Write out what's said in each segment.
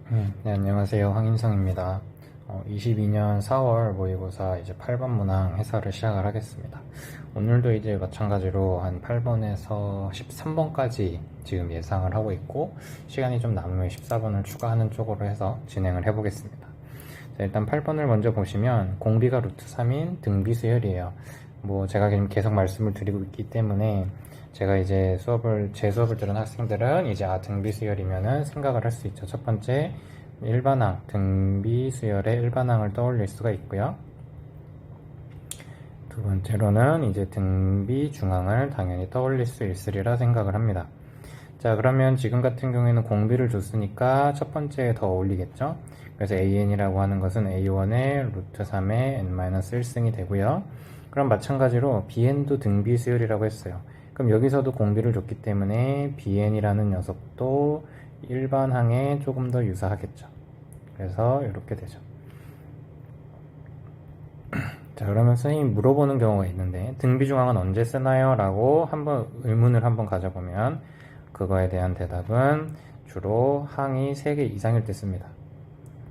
네, 안녕하세요. 황인성입니다. 22년 4월 모의고사 이제 8번 문항 해설을 시작을 하겠습니다. 오늘도 이제 마찬가지로 한 8번에서 13번까지 지금 예상을 하고 있고, 시간이 좀 남으면 14번을 추가하는 쪽으로 해서 진행을 해보겠습니다. 자, 일단 8번을 먼저 보시면 공비가 루트 3인 등비수열이에요. 뭐 제가 지금 계속 말씀을 드리고 있기 때문에 제가 이제 제 수업을 들은 학생들은 이제 등비수열이면은 생각을 할 수 있죠. 첫 번째, 일반항, 등비수열의 일반항을 떠올릴 수가 있고요. 두 번째로는 이제 등비중항을 당연히 떠올릴 수 있으리라 생각을 합니다. 자, 그러면 지금 같은 경우에는 공비를 줬으니까 첫 번째에 더 어울리겠죠? 그래서 AN이라고 하는 것은 A1의 루트 3의 N-1승이 되고요. 그럼 마찬가지로 BN도 등비수열이라고 했어요. 그럼 여기서도 공비를 줬기 때문에 BN이라는 녀석도 일반항에 조금 더 유사하겠죠. 그래서 이렇게 되죠. 자, 그러면 선생님이 물어보는 경우가 있는데 등비중항은 언제 쓰나요? 라고 한번 의문을 한번 가져보면 그거에 대한 대답은 주로 항이 3개 이상일 때 씁니다.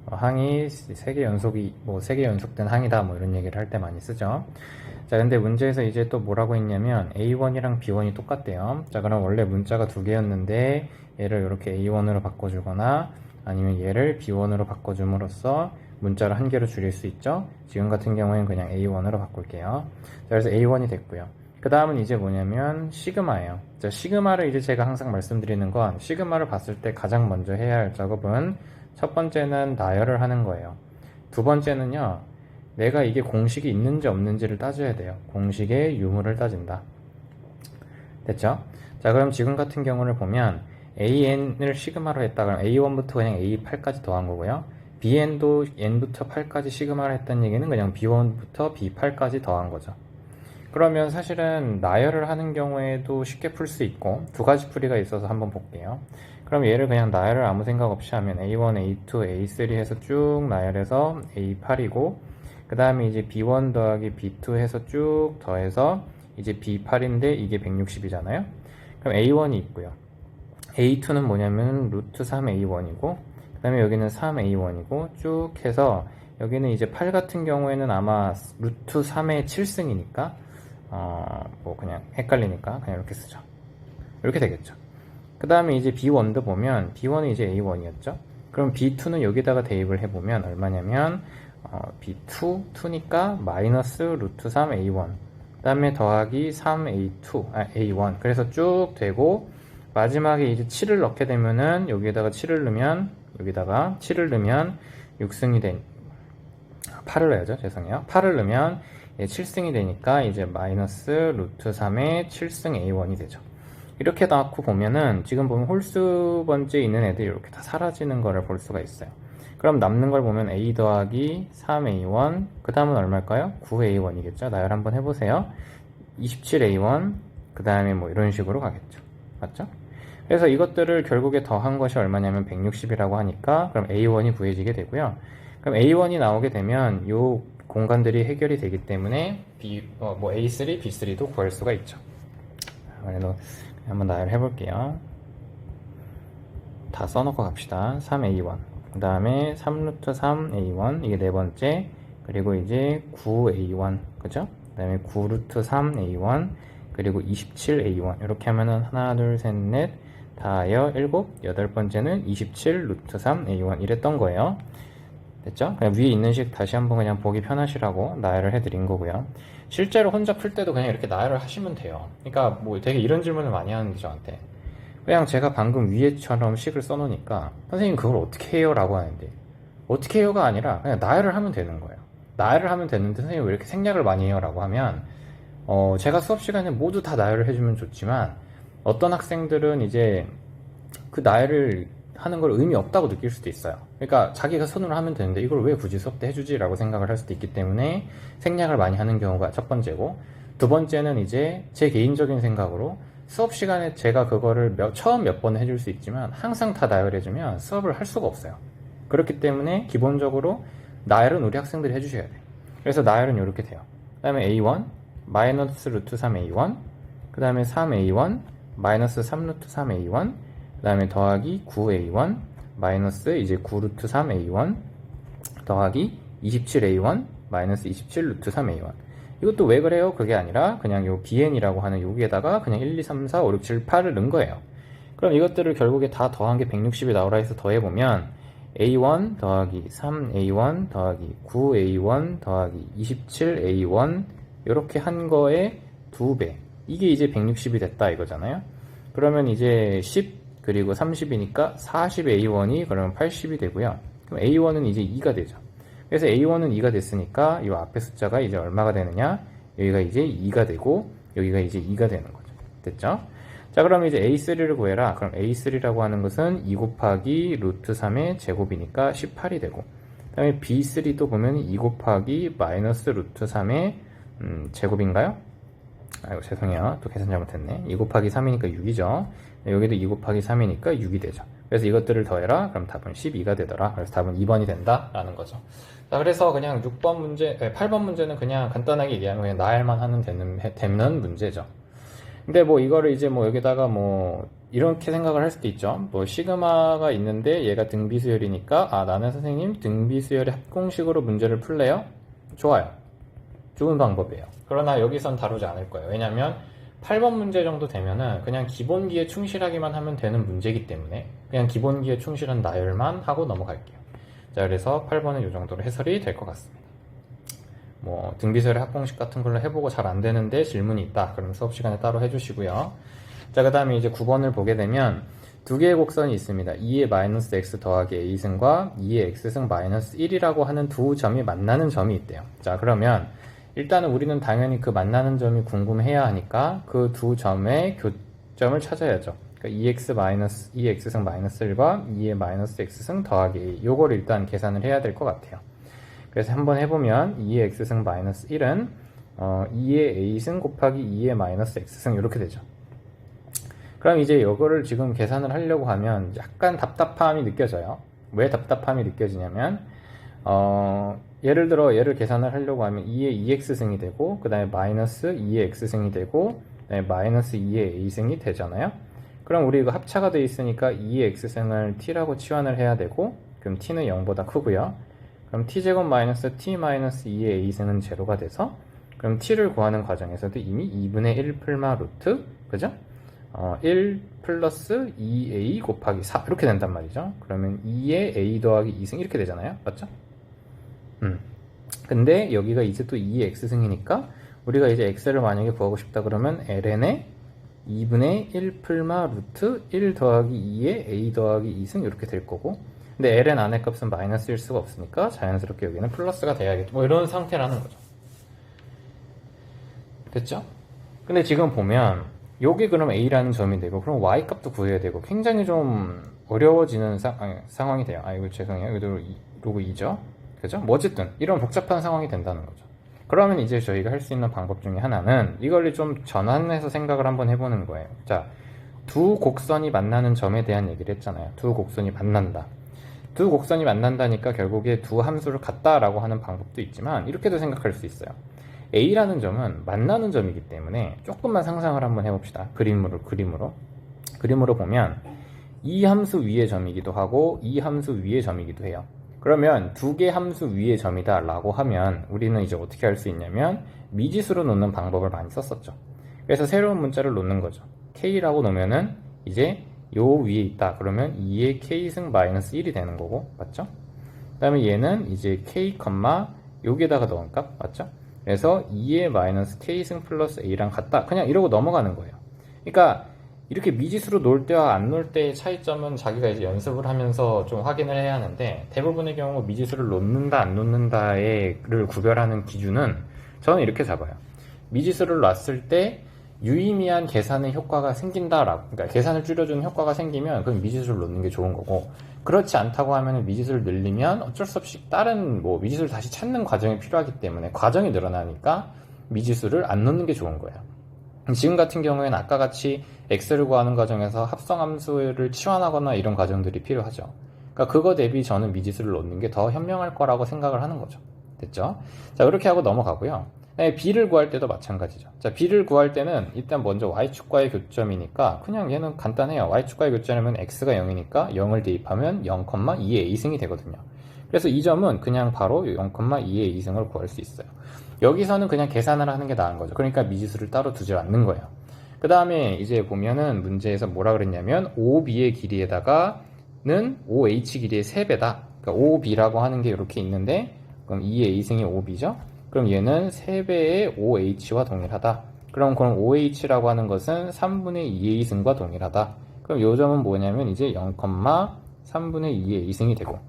항이 3개 연속이 3개 연속된 항이다 뭐 이런 얘기를 할 때 많이 쓰죠. 자, 근데 문제에서 이제 또 뭐라고 했냐면 A1이랑 B1이 똑같대요. 자, 그럼 원래 문자가 2개였는데 얘를 이렇게 A1으로 바꿔주거나 아니면 얘를 B1으로 바꿔줌으로써 문자를 1개로 줄일 수 있죠. 지금 같은 경우에는 그냥 A1으로 바꿀게요. 자, 그래서 A1이 됐고요. 그 다음은 이제 뭐냐면 시그마예요. 자, 시그마를 이제 제가 항상 말씀드리는 건 시그마를 봤을 때 가장 먼저 해야 할 작업은 첫 번째는 나열을 하는 거예요. 두 번째는요, 내가 이게 공식이 있는지 없는지를 따져야 돼요. 공식의 유무를 따진다. 됐죠? 자, 그럼 지금 같은 경우를 보면 AN을 시그마로 했다 그러면 A1부터 그냥 A8까지 더한 거고요. BN도 N부터 8까지 시그마를 했다는 얘기는 그냥 B1부터 B8까지 더한 거죠. 그러면 사실은 나열을 하는 경우에도 쉽게 풀 수 있고 두 가지 풀이가 있어서 한번 볼게요. 그럼 얘를 그냥 나열을 아무 생각 없이 하면 A1, A2, A3 해서 쭉 나열해서 A8이고 그 다음에 이제 B1 더하기 B2 해서 쭉 더해서 이제 B8인데 이게 160이잖아요. 그럼 A1이 있고요. A2는 뭐냐면 루트 3A1이고 그 다음에 여기는 3A1이고 쭉 해서 여기는 이제 8 같은 경우에는 아마 루트 3의 7승이니까 뭐 그냥 헷갈리니까 그냥 이렇게 쓰죠. 이렇게 되겠죠. 그 다음에 이제 B1도 보면 B1은 이제 A1이었죠. 그럼 B2는 여기다가 대입을 해보면 얼마냐면 B2, 2니까 마이너스 루트 3A1 그 다음에 더하기 3A2, A1 그래서 쭉 되고 마지막에 이제 7을 넣게 되면은 여기에다가 7을 넣으면 여기다가 7을 넣으면 6승이 된 8을 넣어야죠. 죄송해요. 8을 넣으면 7승이 되니까 이제 마이너스 루트 3의 7승 A1이 되죠. 이렇게 넣고 보면은 지금 보면 홀수 번째에 있는 애들이 이렇게 다 사라지는 거를 볼 수가 있어요. 그럼 남는 걸 보면 A 더하기 3A1 그 다음은 얼마일까요? 9A1이겠죠. 나열 한번 해보세요. 27A1 그 다음에 뭐 이런 식으로 가겠죠. 맞죠? 그래서 이것들을 결국에 더한 것이 얼마냐면 160이라고 하니까 그럼 A1이 구해지게 되고요. 그럼 A1이 나오게 되면 요 공간들이 해결이 되기 때문에 뭐 A3, B3도 구할 수가 있죠. 그래도 한번 나열해 볼게요. 다 써놓고 갑시다. 3A1 그 다음에 3루트 3A1 이게 네 번째 그리고 이제 9A1 그죠? 그 다음에 9루트 3A1 그리고 27A1 이렇게 하면은 하나 둘 셋 넷 다여 일곱 여덟 번째는 27 루트 3A1 이랬던 거예요. 됐죠? 그냥 위에 있는 식 다시 한번 그냥 보기 편하시라고 나열을 해드린 거고요. 실제로 혼자 풀 때도 그냥 이렇게 나열을 하시면 돼요. 그러니까 뭐 되게 이런 질문을 많이 하는데 저한테 그냥 제가 방금 위에처럼 식을 써놓으니까 선생님 그걸 어떻게 해요? 라고 하는데 어떻게 해요가 아니라 그냥 나열을 하면 되는 거예요. 나열을 하면 되는데 선생님 왜 이렇게 생략을 많이 해요? 라고 하면 제가 수업 시간에 모두 다 나열을 해주면 좋지만 어떤 학생들은 이제 그 나열을 하는 걸 의미 없다고 느낄 수도 있어요. 그러니까 자기가 손으로 하면 되는데 이걸 왜 굳이 수업 때 해주지? 라고 생각을 할 수도 있기 때문에 생략을 많이 하는 경우가 첫 번째고 두 번째는 이제 제 개인적인 생각으로 수업 시간에 제가 그거를 처음 몇 번 해줄 수 있지만 항상 다 나열해주면 수업을 할 수가 없어요. 그렇기 때문에 기본적으로 나열은 우리 학생들이 해주셔야 돼요. 그래서 나열은 이렇게 돼요. 그 다음에 A1 마이너스 루트 3A1 그 다음에 3A1 마이너스 3루트 3A1 그 다음에 더하기 9A1 마이너스 이제 9 루트 3 A1 더하기 27 A1 마이너스 27 루트 3 A1. 이것도 왜 그래요? 그게 아니라 그냥 요 BN이라고 하는 여기에다가 그냥 1, 2, 3, 4, 5, 6, 7, 8을 넣은 거예요. 그럼 이것들을 결국에 다 더한 게 160이 나오라 해서 더해보면 A1 더하기 3A1 더하기 9A1 더하기 27A1 이렇게 한 거에 2배. 이게 이제 160이 됐다 이거잖아요. 그러면 이제 10 그리고 30이니까 40A1이 그러면 80이 되고요. 그럼 A1은 이제 2가 되죠. 그래서 A1은 2가 됐으니까 이 앞에 숫자가 이제 얼마가 되느냐? 여기가 이제 2가 되고 여기가 이제 2가 되는 거죠. 됐죠? 자, 그럼 이제 A3를 구해라. 그럼 A3라고 하는 것은 2 곱하기 루트 3의 제곱이니까 18이 되고, 그 다음에 B3도 보면 2 곱하기 마이너스 루트 3의 제곱인가요? 아이고, 죄송해요. 또 계산 잘못했네. 2 곱하기 3이니까 6이죠. 여기도 2 곱하기 3이니까 6이 되죠. 그래서 이것들을 더해라. 그럼 답은 12가 되더라. 그래서 답은 2번이 된다라는 거죠. 자, 그래서 그냥 6번 문제, 8번 문제는 그냥 간단하게 얘기하면 그냥 나열만 하면 되는 문제죠. 근데 뭐 이거를 이제 뭐 여기다가 뭐 이렇게 생각을 할 수도 있죠. 뭐 시그마가 있는데 얘가 등비수열이니까 아, 나는 선생님 등비수열의 합공식으로 문제를 풀래요? 좋아요. 좋은 방법이에요. 그러나 여기선 다루지 않을 거예요. 왜냐면 8번 문제 정도 되면은 그냥 기본기에 충실하기만 하면 되는 문제이기 때문에 그냥 기본기에 충실한 나열만 하고 넘어갈게요. 자, 그래서 8번은 이 정도로 해설이 될 것 같습니다. 뭐 등비수열의 합공식 같은 걸로 해보고 잘 안 되는데 질문이 있다. 그럼 수업 시간에 따로 해주시고요. 자, 그 다음에 이제 9번을 보게 되면 두 개의 곡선이 있습니다. 2의 마이너스 x 더하기 a승과 2의 x승 마이너스 1이라고 하는 두 점이 만나는 점이 있대요. 자, 그러면 일단은 우리는 당연히 그 만나는 점이 궁금해야 하니까 그 두 점의 교점을 찾아야죠. 그러니까 2x승 마이너스 1과 2의 마이너스 x승 더하기 a 요거를 일단 계산을 해야 될 것 같아요. 그래서 한번 해보면 2의 x승 마이너스 1은 2의 a승 곱하기 2의 마이너스 x승 이렇게 되죠. 그럼 이제 이거를 지금 계산을 하려고 하면 약간 답답함이 느껴져요. 왜 답답함이 느껴지냐면 예를 들어 얘를 계산을 하려고 하면 2의 2x승이 되고 그 다음에 마이너스 2의 x승이 되고 그다음에 마이너스 2의 a승이 되잖아요. 그럼 우리 이거 합차가 돼 있으니까 2의 x승을 t라고 치환을 해야 되고 그럼 t는 0보다 크고요. 그럼 t제곱 마이너스 t 마이너스 2의 a승은 제로가 돼서 그럼 t를 구하는 과정에서도 이미 2분의 1 풀마 루트 그죠? 1 플러스 2a 곱하기 4 이렇게 된단 말이죠. 그러면 2의 a 더하기 2승 이렇게 되잖아요. 맞죠? 근데 여기가 이제 또 2의 x승이니까 우리가 이제 x를 만약에 구하고 싶다 그러면 ln의 2분의 1 풀마 루트 1 더하기 2의 a 더하기 2승 이렇게 될 거고 근데 ln 안의 값은 마이너스일 수가 없으니까 자연스럽게 여기는 플러스가 돼야겠죠. 뭐 이런 상태라는 거죠. 됐죠? 근데 지금 보면 요게 그럼 a라는 점이 되고 그럼 y 값도 구해야 되고 굉장히 좀 어려워지는 상황이 돼요. 이거 죄송해요. 여기도 로그 2죠. 그죠? 뭐 어쨌든 이런 복잡한 상황이 된다는 거죠. 그러면 이제 저희가 할 수 있는 방법 중에 하나는 이걸 좀 전환해서 생각을 한번 해보는 거예요. 자, 두 곡선이 만나는 점에 대한 얘기를 했잖아요. 두 곡선이 만난다. 두 곡선이 만난다니까 결국에 두 함수를 같다라고 하는 방법도 있지만 이렇게도 생각할 수 있어요. A라는 점은 만나는 점이기 때문에 조금만 상상을 한번 해봅시다. 그림으로 보면 이 함수 위의 점이기도 하고 이 함수 위의 점이기도 해요. 그러면 두 개 함수 위의 점이다 라고 하면 우리는 이제 어떻게 할 수 있냐면 미지수로 놓는 방법을 많이 썼었죠. 그래서 새로운 문자를 놓는 거죠. K라고 놓으면은 이제 요 위에 있다 그러면 2의 K승 마이너스 1이 되는 거고 맞죠? 그 다음에 얘는 이제 K, 여기에다가 넣은 값 맞죠? 그래서 2의 마이너스 K승 플러스 A랑 같다 그냥 이러고 넘어가는 거예요. 그러니까 이렇게 미지수로 놓을 때와 안 놓을 때의 차이점은 자기가 이제 연습을 하면서 좀 확인을 해야 하는데 대부분의 경우 미지수를 놓는다 안 놓는다를 구별하는 기준은 저는 이렇게 잡아요. 미지수를 놨을 때 유의미한 계산의 효과가 생긴다라고 그러니까 계산을 줄여주는 효과가 생기면 그럼 미지수를 놓는 게 좋은 거고 그렇지 않다고 하면 미지수를 늘리면 어쩔 수 없이 다른 뭐 미지수를 다시 찾는 과정이 필요하기 때문에 과정이 늘어나니까 미지수를 안 놓는 게 좋은 거예요. 지금 같은 경우에는 아까 같이 x를 구하는 과정에서 합성함수를 치환하거나 이런 과정들이 필요하죠. 그러니까 그거 대비 저는 미지수를 놓는 게 더 현명할 거라고 생각을 하는 거죠. 됐죠? 자, 그렇게 하고 넘어가고요. b를 구할 때도 마찬가지죠. 자, b를 구할 때는 일단 먼저 y축과의 교점이니까 그냥 얘는 간단해요. y축과의 교점이면 x가 0이니까 0을 대입하면 0,2의 a승이 되거든요. 그래서 이 점은 그냥 바로 0,2의 a승을 구할 수 있어요. 여기서는 그냥 계산을 하는 게 나은 거죠. 그러니까 미지수를 따로 두지 않는 거예요. 그 다음에 이제 보면은 문제에서 뭐라 그랬냐면 5b의 길이에다가는 5h 길이의 3배다. 그러니까 5b라고 하는 게 이렇게 있는데 그럼 2의 a승이 5b죠. 그럼 얘는 3배의 5h와 동일하다. 그럼 5h라고 하는 것은 3분의 2의 a승과 동일하다. 그럼 요 점은 뭐냐면 이제 0,3분의 2의 a승이 되고,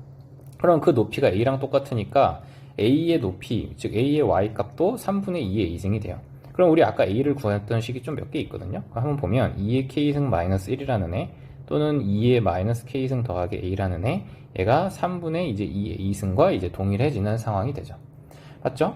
그럼 그 높이가 a랑 똑같으니까 a의 높이, 즉 a의 y 값도 3분의 2의 a승이 돼요. 그럼 우리 아까 a를 구했던 식이 좀 몇 개 있거든요. 한번 보면 2의 k승 마이너스 1이라는 애, 또는 2의 마이너스 k승 더하기 a라는 애, 얘가 3분의 이제 2의 a승과 이제 동일해지는 상황이 되죠. 맞죠?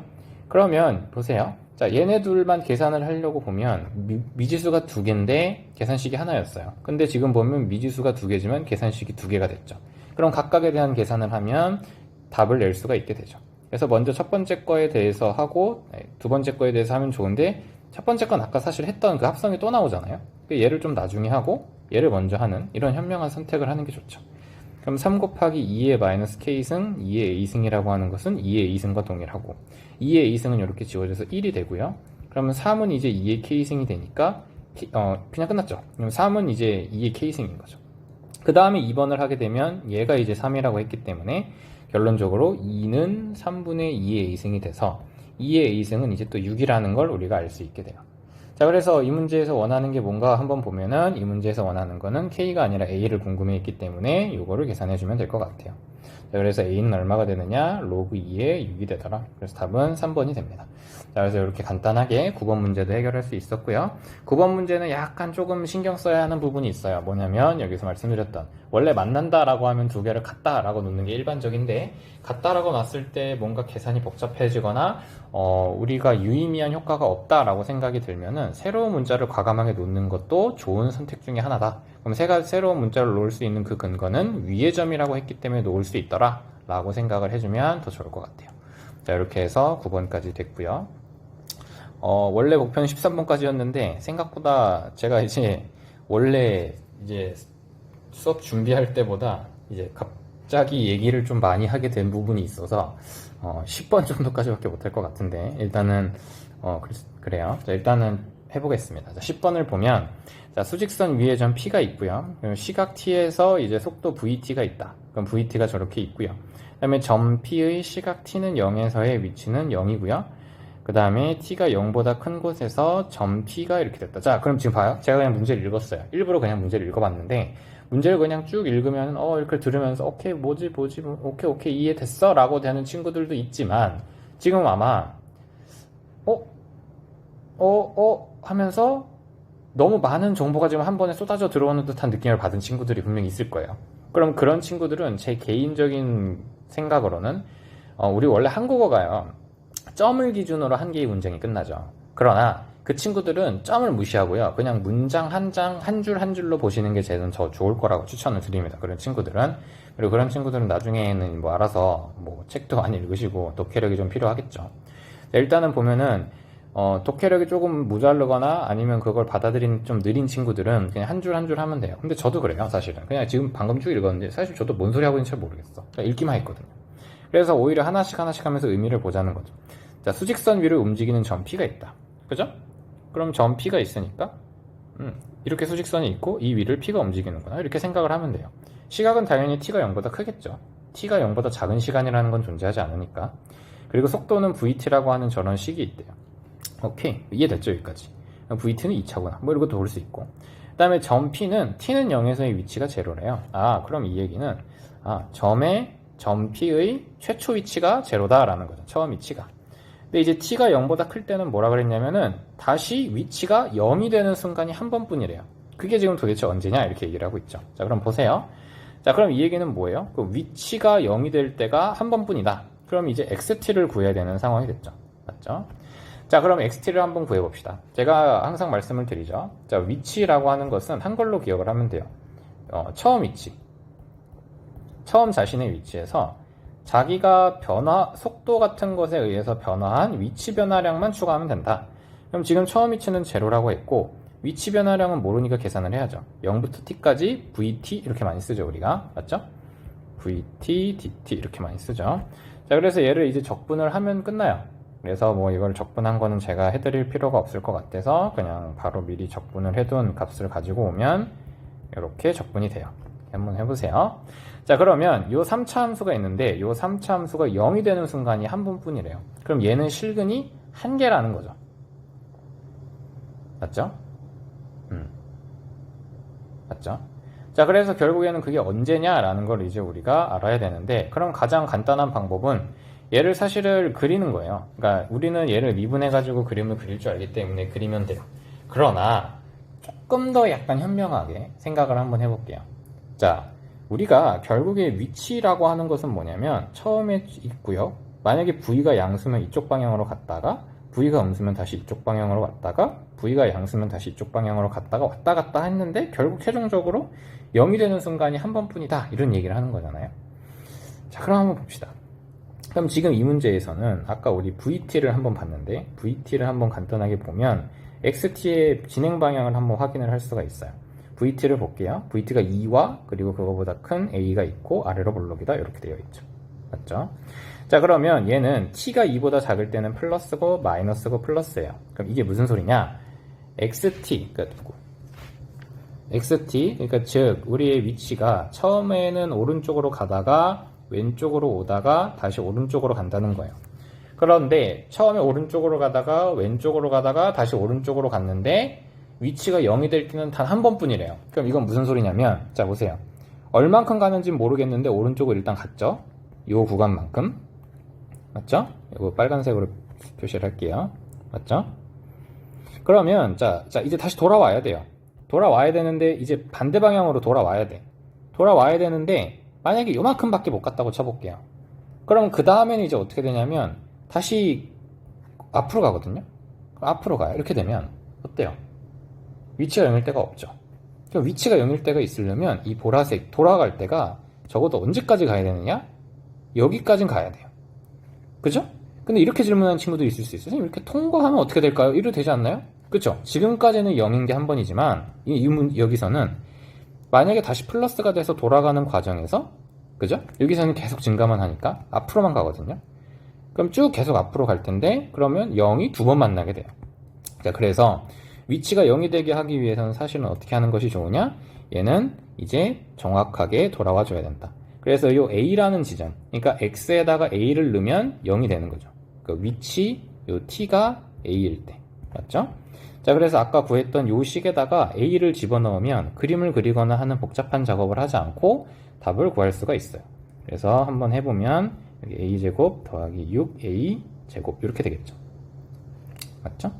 그러면 보세요. 자, 얘네 둘만 계산을 하려고 보면 미지수가 2개인데 계산식이 하나였어요. 근데 지금 보면 미지수가 2개지만 계산식이 2개가 됐죠. 그럼 각각에 대한 계산을 하면 답을 낼 수가 있게 되죠. 그래서 먼저 첫 번째 거에 대해서 하고 두 번째 거에 대해서 하면 좋은데, 첫 번째 건 아까 사실 했던 그 합성이 또 나오잖아요. 얘를 좀 나중에 하고 얘를 먼저 하는 이런 현명한 선택을 하는 게 좋죠. 그럼 3 곱하기 2의 마이너스 k승 2의 a승이라고 하는 것은 2의 a승과 동일하고, 2의 a승은 이렇게 지워져서 1이 되고요. 그러면 3은 이제 2의 k승이 되니까 그냥 끝났죠. 그럼 3은 이제 2의 k승인 거죠. 그 다음에 2번을 하게 되면 얘가 이제 3이라고 했기 때문에 결론적으로 2는 3분의 2의 a승이 돼서 2의 a승은 이제 또 6이라는 걸 우리가 알 수 있게 돼요. 자, 그래서 이 문제에서 원하는 게 뭔가 한번 보면은 이 문제에서 원하는 거는 k가 아니라 a를 궁금해 했기 때문에 이거를 계산해 주면 될 것 같아요. 자, 그래서 a는 얼마가 되느냐? 로그 2의 6이 되더라. 그래서 답은 3번이 됩니다. 자, 그래서 이렇게 간단하게 9번 문제도 해결할 수 있었고요. 9번 문제는 약간 조금 신경 써야 하는 부분이 있어요. 뭐냐면 여기서 말씀드렸던 원래 만난다라고 하면 두 개를 같다라고 놓는 게 일반적인데, 같다라고 놨을 때 뭔가 계산이 복잡해지거나 우리가 유의미한 효과가 없다라고 생각이 들면은 새로운 문자를 과감하게 놓는 것도 좋은 선택 중에 하나다. 그럼 새로운 문자를 놓을 수 있는 그 근거는 위의 점이라고 했기 때문에 놓을 수 있더라 라고 생각을 해주면 더 좋을 것 같아요. 자, 이렇게 해서 9번까지 됐고요. 원래 목표는 13번까지였는데 생각보다 제가 이제 원래 이제 수업 준비할 때보다 이제 갑자기 얘기를 좀 많이 하게 된 부분이 있어서 10번 정도까지밖에 못할 것 같은데, 일단은 그래요. 자, 일단은 해보겠습니다. 자, 10번을 보면, 자, 수직선 위에 점 P가 있고요. 그럼 시각 T에서 이제 속도 VT가 있다. 그럼 VT가 저렇게 있고요. 그 다음에 점 P의 시각 T는 0에서의 위치는 0이고요. 그 다음에 T가 0보다 큰 곳에서 점 P가 이렇게 됐다. 자, 그럼 지금 봐요. 제가 그냥 문제를 읽었어요. 일부러 그냥 문제를 읽어봤는데, 문제를 그냥 쭉 읽으면 이렇게 들으면서 오케이 뭐지 오케이 이해됐어 라고 되는 친구들도 있지만, 지금 아마 하면서 너무 많은 정보가 지금 한 번에 쏟아져 들어오는 듯한 느낌을 받은 친구들이 분명히 있을 거예요. 그럼 그런 친구들은 제 개인적인 생각으로는 우리 원래 한국어가요, 점을 기준으로 한 개의 문장이 끝나죠. 그러나 그 친구들은 점을 무시하고요, 그냥 문장 한 장, 한 줄 한 줄로 보시는 게 저는 더 좋을 거라고 추천을 드립니다. 그런 친구들은. 그리고 그런 친구들은 나중에는 뭐 알아서 뭐 책도 많이 읽으시고 독해력이 좀 필요하겠죠. 자, 일단은 보면은 독해력이 조금 모자르거나 아니면 그걸 받아들이는 좀 느린 친구들은 그냥 한 줄 한 줄 하면 돼요. 근데 저도 그래요, 사실은. 그냥 지금 방금 쭉 읽었는데 사실 저도 뭔 소리 하고 있는지 잘 모르겠어. 그냥 읽기만 했거든요. 그래서 오히려 하나씩 하면서 의미를 보자는 거죠. 자, 수직선 위를 움직이는 점 P가 있다. 그죠? 그럼 점 P가 있으니까 이렇게 수직선이 있고 이 위를 P가 움직이는구나, 이렇게 생각을 하면 돼요. 시각은 당연히 T가 0보다 크겠죠. T가 0보다 작은 시간이라는 건 존재하지 않으니까. 그리고 속도는 VT라고 하는 저런 식이 있대요. 오케이, 이해됐죠? 여기까지. VT는 2차구나 뭐 이런 것도 볼 수 있고, 그 다음에 점 P는 T는 0에서의 위치가 제로래요. 그럼 이 얘기는 점 P의 최초 위치가 제로다라는 거죠. 처음 위치가. 근데 이제 T가 0보다 클 때는 뭐라 그랬냐면은 다시 위치가 0이 되는 순간이 한 번뿐이래요. 그게 지금 도대체 언제냐 이렇게 얘기를 하고 있죠. 자, 그럼 보세요. 자, 그럼 이 얘기는 뭐예요? 그 위치가 0이 될 때가 한 번뿐이다. 그럼 이제 XT를 구해야 되는 상황이 됐죠. 맞죠? 자, 그럼 XT를 한번 구해봅시다. 제가 항상 말씀을 드리죠. 자, 위치라고 하는 것은 한글로 기억을 하면 돼요. 처음 위치. 처음 자신의 위치에서 자기가 속도 같은 것에 의해서 변화한 위치 변화량만 추가하면 된다. 그럼 지금 처음 위치는 제로라고 했고 위치 변화량은 모르니까 계산을 해야죠. 0부터 t까지 vt 이렇게 많이 쓰죠, 우리가. 맞죠? vt, dt 이렇게 많이 쓰죠. 자, 그래서 얘를 이제 적분을 하면 끝나요. 그래서 뭐 이걸 적분한 거는 제가 해드릴 필요가 없을 것 같아서 그냥 바로 미리 적분을 해둔 값을 가지고 오면 이렇게 적분이 돼요. 한번 해보세요. 자, 그러면 요 3차 함수가 있는데 요 3차 함수가 0이 되는 순간이 한 번뿐이래요. 그럼 얘는 실근이 한 개라는 거죠. 맞죠? 맞죠? 자, 그래서 결국에는 그게 언제냐라는 걸 이제 우리가 알아야 되는데, 그럼 가장 간단한 방법은 얘를 사실을 그리는 거예요. 그러니까 우리는 얘를 미분해가지고 그림을 그릴 줄 알기 때문에 그리면 돼요. 그러나 조금 더 약간 현명하게 생각을 한번 해볼게요. 자, 우리가 결국에 위치라고 하는 것은 뭐냐면 처음에 있고요. 만약에 V가 양수면 이쪽 방향으로 갔다가 V가 음수면 다시 이쪽 방향으로 왔다가 V가 양수면 다시 이쪽 방향으로 갔다가 왔다 갔다 했는데 결국 최종적으로 0이 되는 순간이 한 번뿐이다, 이런 얘기를 하는 거잖아요. 자, 그럼 한번 봅시다. 그럼 지금 이 문제에서는 아까 우리 VT를 한번 봤는데 VT를 한번 간단하게 보면 XT의 진행 방향을 한번 확인을 할 수가 있어요. VT를 볼게요. VT가 2와 그리고 그거보다 큰 A가 있고 아래로 볼록이다, 이렇게 되어 있죠. 맞죠? 자, 그러면 얘는 T가 2보다 작을 때는 플러스고 마이너스고 플러스예요. 그럼 이게 무슨 소리냐? XT, 그러니까 즉 우리의 위치가 처음에는 오른쪽으로 가다가 왼쪽으로 오다가 다시 오른쪽으로 간다는 거예요. 그런데 처음에 오른쪽으로 가다가 왼쪽으로 가다가 다시 오른쪽으로 갔는데 위치가 0이 될 때는 단 한 번뿐이래요. 그럼 이건 무슨 소리냐면, 자 보세요. 얼만큼 가는지 모르겠는데 오른쪽으로 일단 갔죠. 이 구간만큼. 맞죠? 이거 빨간색으로 표시를 할게요. 맞죠? 그러면 자 이제 다시 돌아와야 돼요. 돌아와야 되는데 이제 반대 방향으로 돌아와야 돼. 돌아와야 되는데 만약에 요만큼밖에 못 갔다고 쳐볼게요. 그럼 그 다음에는 이제 어떻게 되냐면 다시 앞으로 가거든요. 앞으로 가요. 이렇게 되면 어때요? 위치가 0일 때가 없죠. 그럼 위치가 0일 때가 있으려면 이 보라색 돌아갈 때가 적어도 언제까지 가야 되느냐? 여기까진 가야 돼요. 그죠? 근데 이렇게 질문하는 친구도 있을 수 있어요. 선생님, 이렇게 통과하면 어떻게 될까요? 이래도 되지 않나요? 그쵸? 지금까지는 0인 게 한 번이지만 여기서는 만약에 다시 플러스가 돼서 돌아가는 과정에서, 그죠? 여기서는 계속 증가만 하니까 앞으로만 가거든요. 그럼 쭉 계속 앞으로 갈 텐데 그러면 0이 두 번 만나게 돼요. 자, 그래서 위치가 0이 되게 하기 위해서는 사실은 어떻게 하는 것이 좋으냐? 얘는 이제 정확하게 돌아와 줘야 된다. 그래서 이 A라는 지점, 그러니까 X에다가 A를 넣으면 0이 되는 거죠. 그 위치, 요 T가 A일 때. 맞죠? 자, 그래서 아까 구했던 요 식에다가 A를 집어넣으면 그림을 그리거나 하는 복잡한 작업을 하지 않고 답을 구할 수가 있어요. 그래서 한번 해보면 여기 A제곱 더하기 6A제곱 이렇게 되겠죠. 맞죠?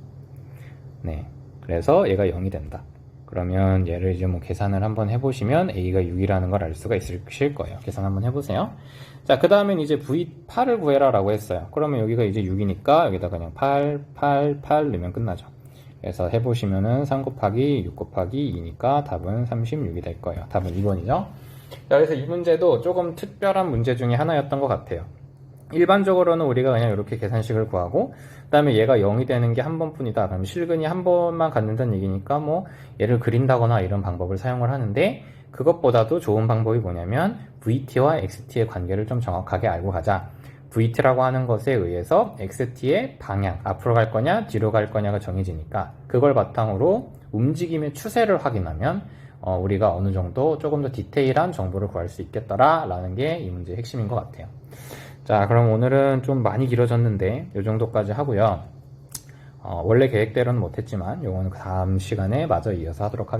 네. 그래서 얘가 0이 된다. 그러면 얘를 이제 뭐 계산을 한번 해보시면 A가 6이라는 걸 알 수가 있으실 거예요. 계산 한번 해보세요. 자, 그 다음엔 이제 V8을 구해라 라고 했어요. 그러면 여기가 이제 6이니까 여기다 그냥 8 넣으면 끝나죠. 그래서 해보시면은 3 곱하기 6 곱하기 2니까 답은 36이 될 거예요. 답은 2번이죠. 자, 그래서 이 문제도 조금 특별한 문제 중에 하나였던 것 같아요. 일반적으로는 우리가 그냥 이렇게 계산식을 구하고 그 다음에 얘가 0이 되는 게 한 번뿐이다. 그럼 실근이 한 번만 갖는다는 얘기니까 뭐 얘를 그린다거나 이런 방법을 사용을 하는데, 그것보다도 좋은 방법이 뭐냐면 VT와 XT의 관계를 좀 정확하게 알고 가자. VT라고 하는 것에 의해서 XT의 방향, 앞으로 갈 거냐 뒤로 갈 거냐가 정해지니까 그걸 바탕으로 움직임의 추세를 확인하면 우리가 어느 정도 조금 더 디테일한 정보를 구할 수 있겠더라 라는 게 이 문제의 핵심인 것 같아요. 자, 그럼 오늘은 좀 많이 길어졌는데 이 정도까지 하고요. 원래 계획대로는 못했지만 요거는 그 다음 시간에 마저 이어서 하도록 하겠습니다.